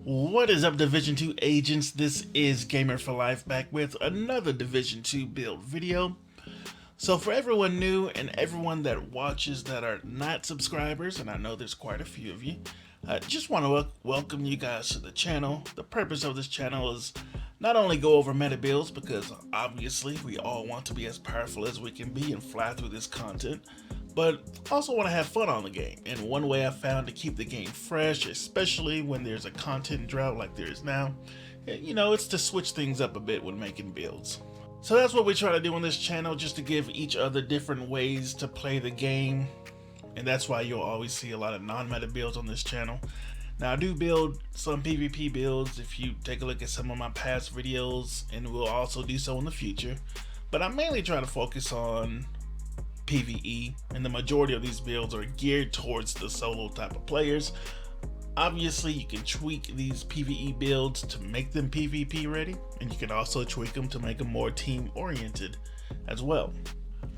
What is up, Division 2 agents? This is Gamer for Life back with another Division 2 build video. So for everyone new and everyone that watches that are not subscribers, and I know there's quite a few of you, I just want to welcome you guys to the channel. The purpose of this channel is not only go over meta builds, because obviously we all want to be as powerful as we can be and fly through this content, but also want to have fun on the game. And one way I found to keep the game fresh, especially when there's a content drought like there is now, it's to switch things up a bit when making builds. So that's what we try to do on this channel, just to give each other different ways to play the game. And that's why you'll always see a lot of non-meta builds on this channel. Now, I do build some PvP builds if you take a look at some of my past videos, and we'll also do so in the future. But I mainly try to focus on PvE, and the majority of these builds are geared towards the solo type of players. Obviously, you can tweak these PvE builds to make them PvP ready, and you can also tweak them to make them more team oriented as well.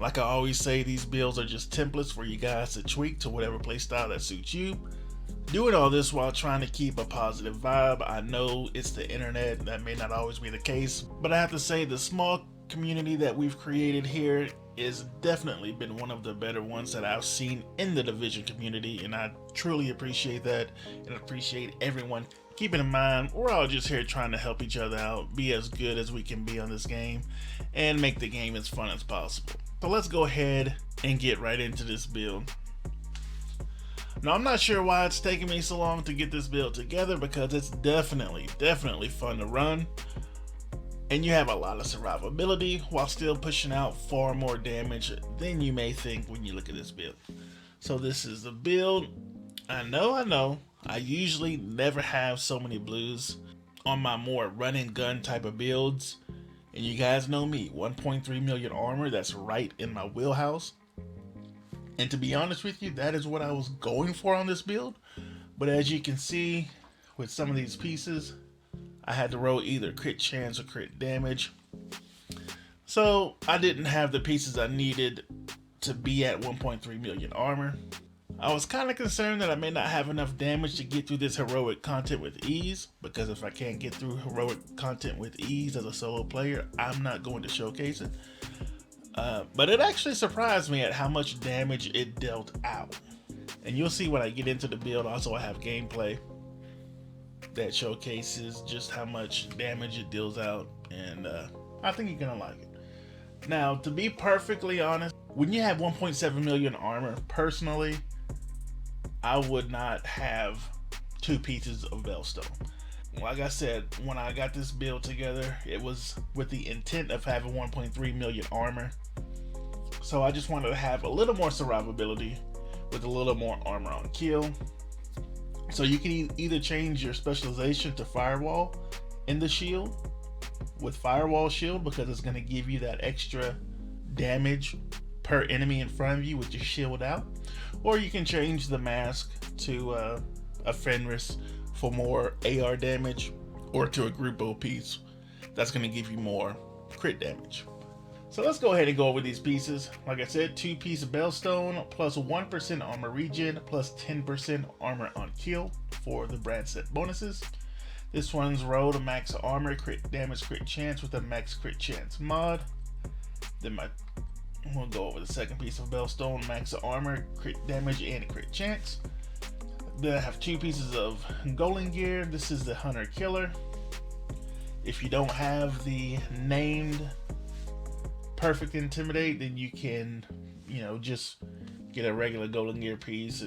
Like I always say, these builds are just templates for you guys to tweak to whatever playstyle that suits you. Doing all this while trying to keep a positive vibe. I know it's the internet, that may not always be the case, but I have to say the small community that we've created here is definitely been one of the better ones that I've seen in the Division community, and I truly appreciate that and appreciate everyone. Keeping in mind, we're all just here trying to help each other out, be as good as we can be on this game, and make the game as fun as possible. So let's go ahead and get right into this build. Now, I'm not sure why it's taking me so long to get this build together, because it's definitely fun to run. And you have a lot of survivability while still pushing out far more damage than you may think when you look at this build. So this is the build. I know. I usually never have so many blues on my more run and gun type of builds. And you guys know me, 1.3 million armor, that's right in my wheelhouse. And to be honest with you, that is what I was going for on this build. But as you can see, with some of these pieces, I had to roll either crit chance or crit damage. So I didn't have the pieces I needed to be at 1.3 million armor. I was kind of concerned that I may not have enough damage to get through this heroic content with ease, because if I can't get through heroic content with ease as a solo player, I'm not going to showcase it. But it actually surprised me at how much damage it dealt out. And you'll see when I get into the build. Also, I have gameplay that showcases just how much damage it deals out, and I think you're gonna like it. Now, to be perfectly honest, when you have 1.7 million armor, personally, I would not have two pieces of Bellstone. Like I said, when I got this build together, it was with the intent of having 1.3 million armor. So I just wanted to have a little more survivability with a little more armor on kill. So you can either change your specialization to Firewall in the shield with Firewall Shield, because it's going to give you that extra damage per enemy in front of you with your shield out. Or you can change the mask to a Fenris for more AR damage, or to a Grupo piece that's going to give you more crit damage. So let's go ahead and go over these pieces. Like I said, 2-piece Bellstone plus 1% armor regen plus 10% armor on kill for the brand set bonuses. This one's rolled a max armor, crit damage, crit chance with a max crit chance mod. Then we'll go over the second piece of Bellstone, max armor, crit damage, and crit chance. Then I have 2 pieces of Golden Gear. This is the Hunter Killer. If you don't have the named Perfect Intimidate, then you can, just get a regular Golden Gear piece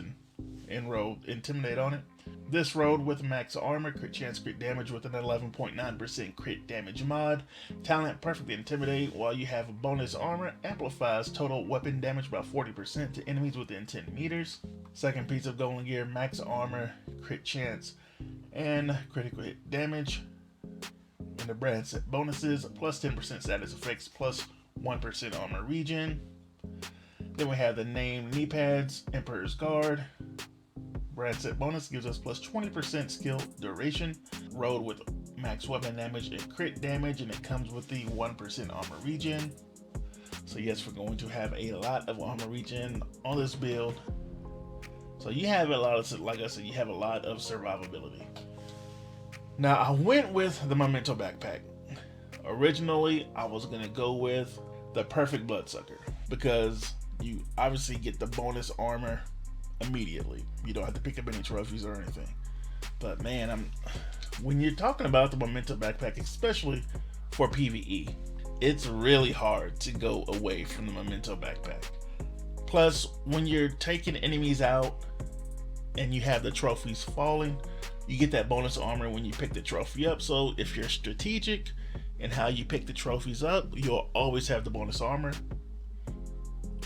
and roll Intimidate on it. This rolled with max armor, crit chance, crit damage with an 11.9% crit damage mod. Talent Perfect Intimidate, while you have a bonus armor, amplifies total weapon damage by 40% to enemies within 10 meters. Second piece of Golden Gear, max armor, crit chance, and critical hit damage. And the brand set bonuses, plus 10% status effects, plus 1% armor regen. Then we have the named knee pads, Emperor's Guard. Brand set bonus gives us plus 20% skill duration, rolled with max weapon damage and crit damage, and it comes with the 1% armor regen. So yes, we're going to have a lot of armor regen on this build. So you have a lot of, like I said, you have a lot of survivability. Now I went with the Memento backpack. Originally, I was gonna go with the Perfect Bloodsucker because you obviously get the bonus armor immediately. You don't have to pick up any trophies or anything. But man, when you're talking about the Memento backpack, especially for PvE, it's really hard to go away from the Memento backpack. Plus, when you're taking enemies out and you have the trophies falling, you get that bonus armor when you pick the trophy up. So if you're strategic in how you pick the trophies up, you'll always have the bonus armor.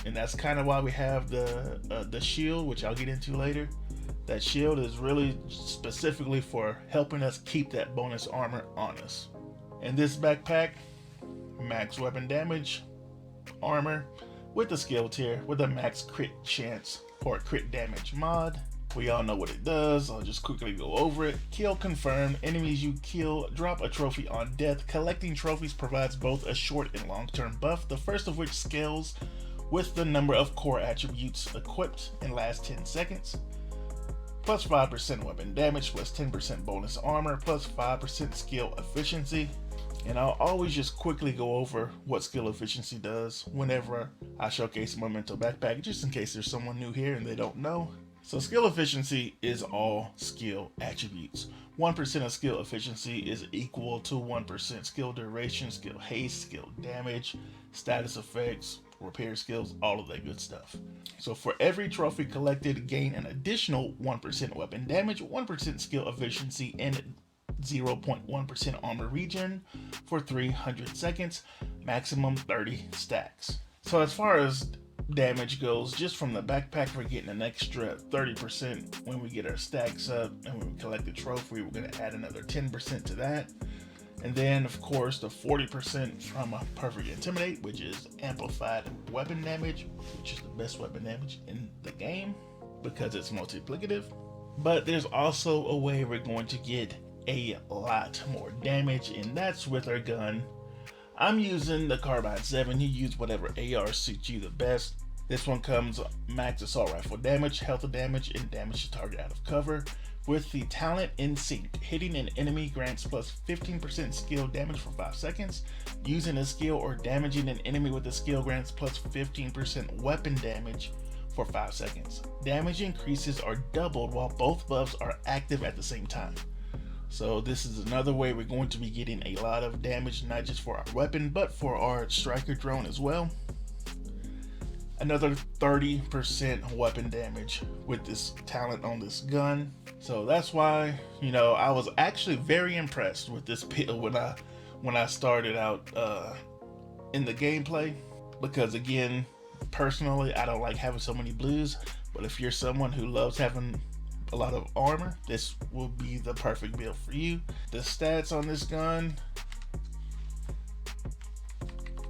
And that's kind of why we have the shield, which I'll get into later. That shield is really specifically for helping us keep that bonus armor on us. And this backpack, max weapon damage, armor, with the skill tier, with a max crit chance or crit damage mod. We all know what it does. I'll just quickly go over it. Kill confirmed. Enemies you kill drop a trophy on death. Collecting trophies provides both a short and long-term buff, the first of which scales with the number of core attributes equipped and lasts 10 seconds. Plus 5% weapon damage, plus 10% bonus armor, plus 5% skill efficiency. And I'll always just quickly go over what skill efficiency does whenever I showcase a Memento backpack, just in case there's someone new here and they don't know. So skill efficiency is all skill attributes. 1% of skill efficiency is equal to 1% skill duration, skill haste, skill damage, status effects, repair skills, all of that good stuff. So for every trophy collected, gain an additional 1% weapon damage, 1% skill efficiency, and 0.1% armor regen for 300 seconds, maximum 30 stacks. So as far as damage goes, just from the backpack, we're getting an extra 30% when we get our stacks up, and when we collect the trophy, we're going to add another 10% to that. And then, of course, the 40% from a Perfect Intimidate, which is amplified weapon damage, which is the best weapon damage in the game because it's multiplicative. But there's also a way we're going to get a lot more damage, and that's with our gun. I'm using the Carbine 7. You use whatever AR suits you the best. This one comes max assault rifle damage, health damage, and damage to target out of cover. With the talent in sync, hitting an enemy grants plus 15% skill damage for 5 seconds. Using a skill or damaging an enemy with a skill grants plus 15% weapon damage for 5 seconds. Damage increases are doubled while both buffs are active at the same time. So this is another way we're going to be getting a lot of damage, not just for our weapon, but for our striker drone as well. Another 30% weapon damage with this talent on this gun. So that's why, I was actually very impressed with this build when I started out in the gameplay, because again, personally, I don't like having so many blues, but if you're someone who loves having a lot of armor, this will be the perfect build for you. The stats on this gun: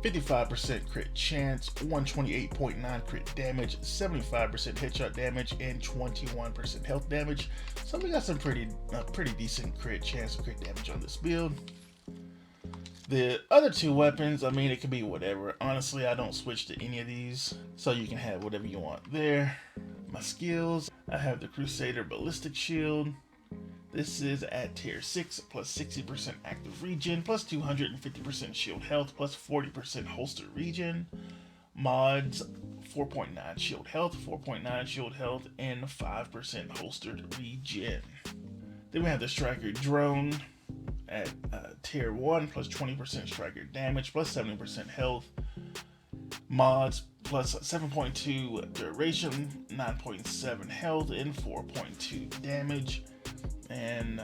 55% crit chance, 128.9 crit damage, 75% headshot damage, and 21% health damage. So we got some pretty decent crit chance and crit damage on this build. The other two weapons, it can be whatever. Honestly, I don't switch to any of these, so you can have whatever you want there. My skills: I have the Crusader Ballistic Shield. This is at tier 6, plus 60% active regen, plus 250% shield health, plus 40% holster regen. Mods: 4.9 shield health, 4.9 shield health, and 5% holstered regen. Then we have the Striker Drone at tier 1, plus 20% striker damage, plus 70% health. Mods: plus 7.2 duration, 9.7 health, and 4.2 damage. And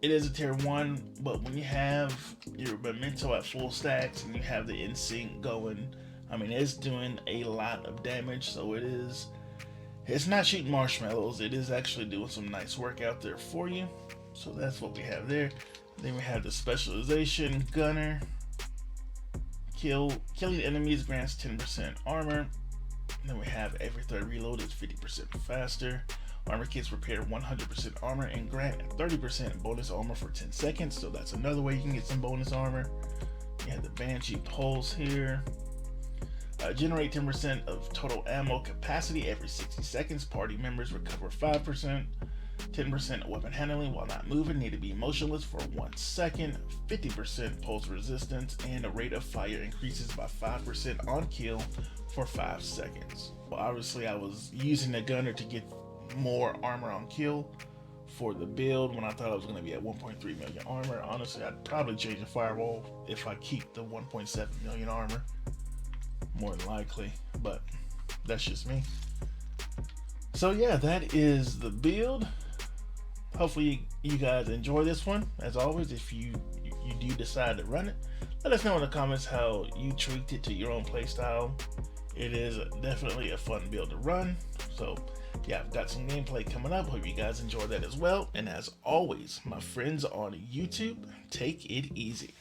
it is a tier 1, but when you have your Memento at full stacks and you have the in-sync going, it's doing a lot of damage. So it's not shooting marshmallows, it is actually doing some nice work out there for you. So that's what we have there. Then we have the specialization Gunner. Killing enemies grants 10% armor. And then we have every third reload is 50% faster. Armor kits repair 100% armor and grant 30% bonus armor for 10 seconds. So that's another way you can get some bonus armor. You have the Banshee pulse here. Generate 10% of total ammo capacity every 60 seconds. Party members recover 5%. 10% weapon handling while not moving, need to be motionless for 1 second, 50% pulse resistance, and the rate of fire increases by 5% on kill for 5 seconds. Well, obviously I was using the gunner to get more armor on kill for the build when I thought I was going to be at 1.3 million armor. Honestly, I'd probably change the firewall if I keep the 1.7 million armor, more than likely, but that's just me. So yeah, that is the build. Hopefully you guys enjoy this one. As always, if you do decide to run it, let us know in the comments how you tweaked it to your own playstyle. It is definitely a fun build to run. So yeah, I've got some gameplay coming up. Hope you guys enjoy that as well. And as always, my friends on YouTube, take it easy.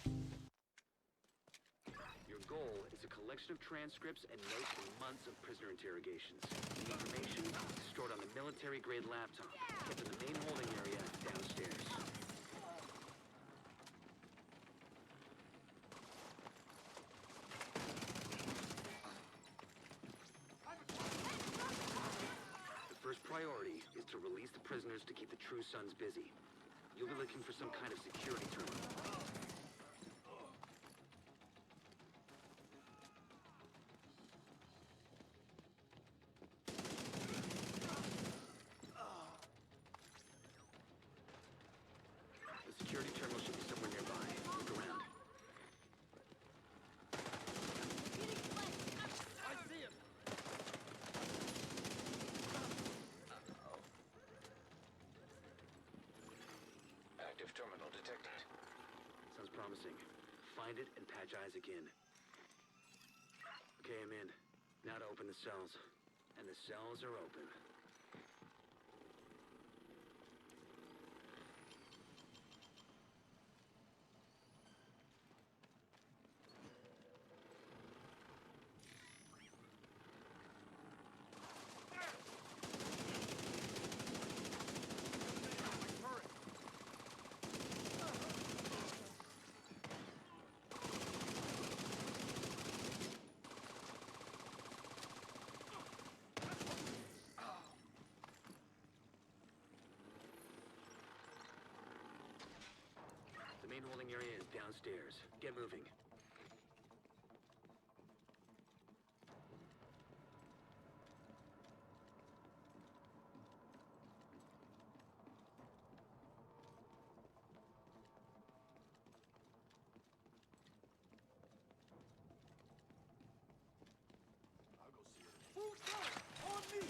Your goal is a collection of transcripts and notes from months of prisoner interrogations. The information is stored on a military-grade laptop, kept in the main holding area downstairs. The first priority is to release the prisoners to keep the True Sons busy. You'll be looking for some kind of security terminal. The security terminal should be somewhere nearby. Look around. I see him! Active terminal detected. Sounds promising. Find it and patch Isaac in. Okay, I'm in. Now to open the cells. And the cells are open. The main holding area is downstairs. Get moving. I'll go see her. Who's that? On me!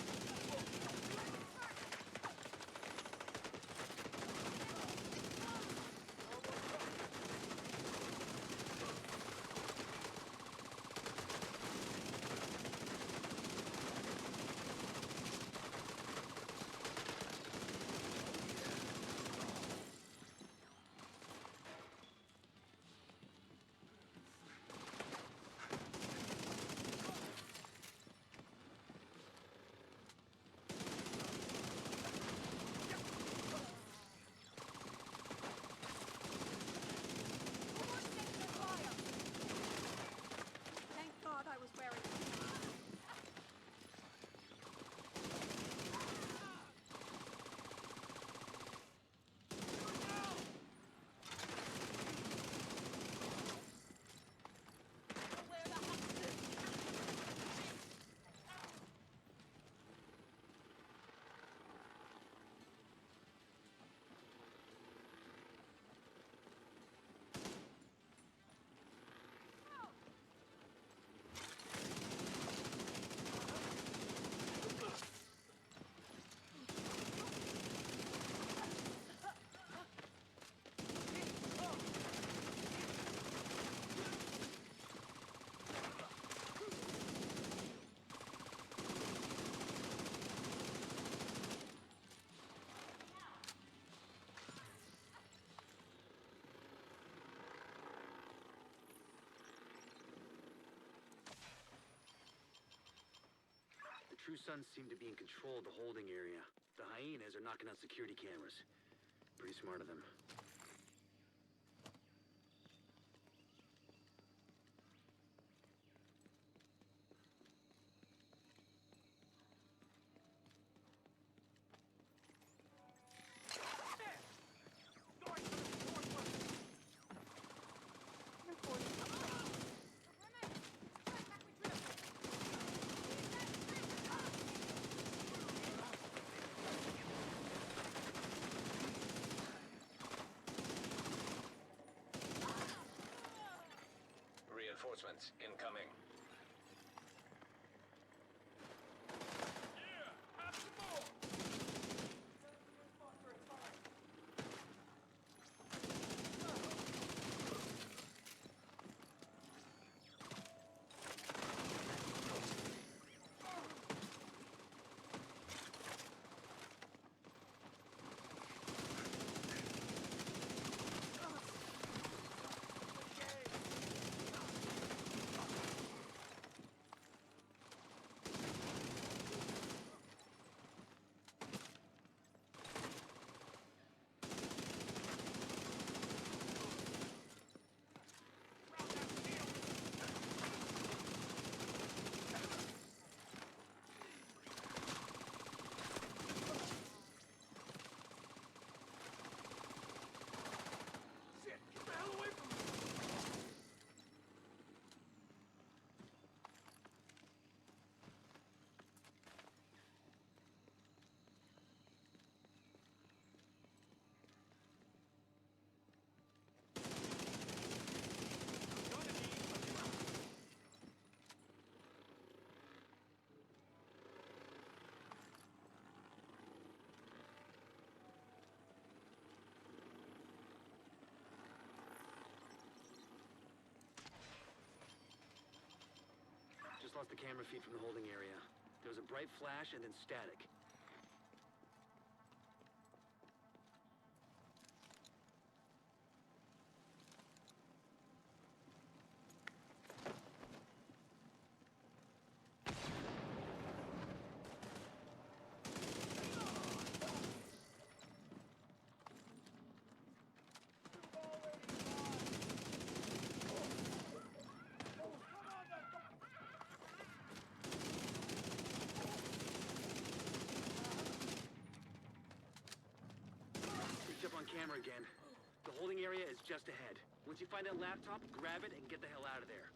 Thank God I was wearing The True Sons seem to be in control of the holding area. The hyenas are knocking out security cameras. Pretty smart of them. Reinforcements incoming. Yeah! Have some more! Shit! Get the hell away from me! Just lost the camera feed from the holding area. There was a bright flash and then static. Reach up on camera again. The holding area is just ahead. Once you find that laptop, grab it and get the hell out of there.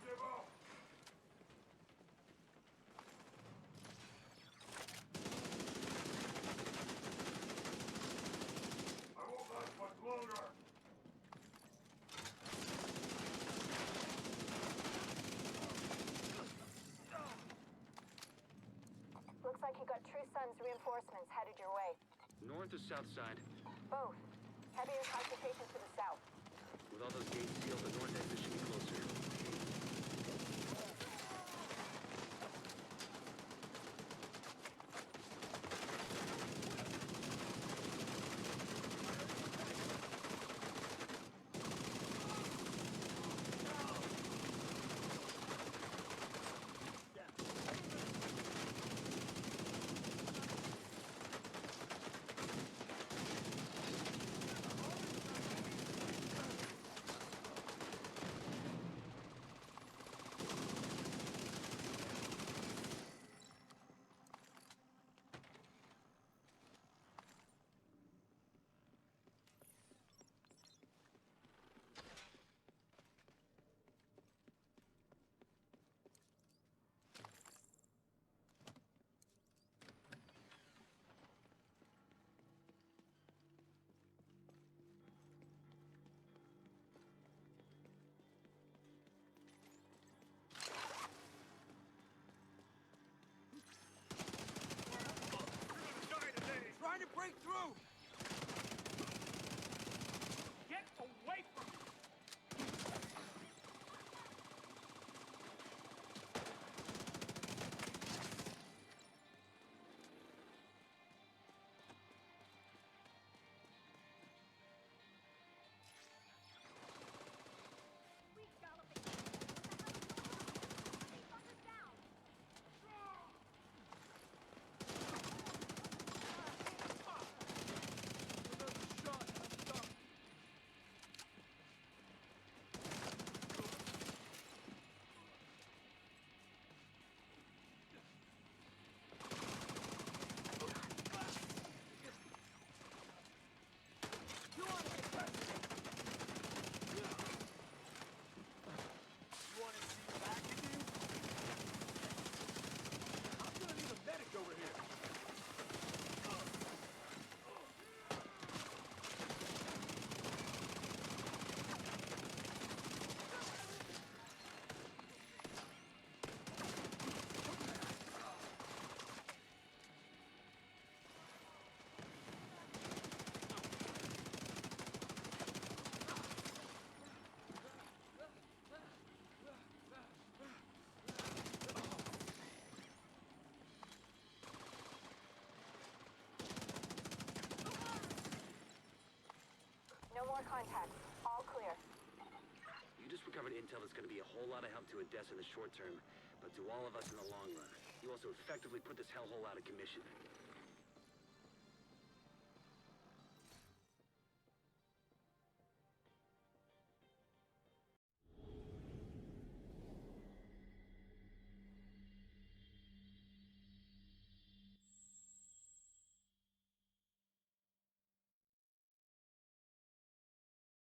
Give up! I won't last much longer! Looks like you got True Sun's reinforcements headed your way. North or south side? Both. Heavier concentrations to the south. With all those gates sealed, the north exit should be closer. Trying to break through! Get away from me! We galloping. What the hell is going on? These fuckers down. our contacts. All clear. You just recovered intel that's going to be a whole lot of help to Odessa in the short term, but to all of us in the long run. You also effectively put this hellhole out of commission.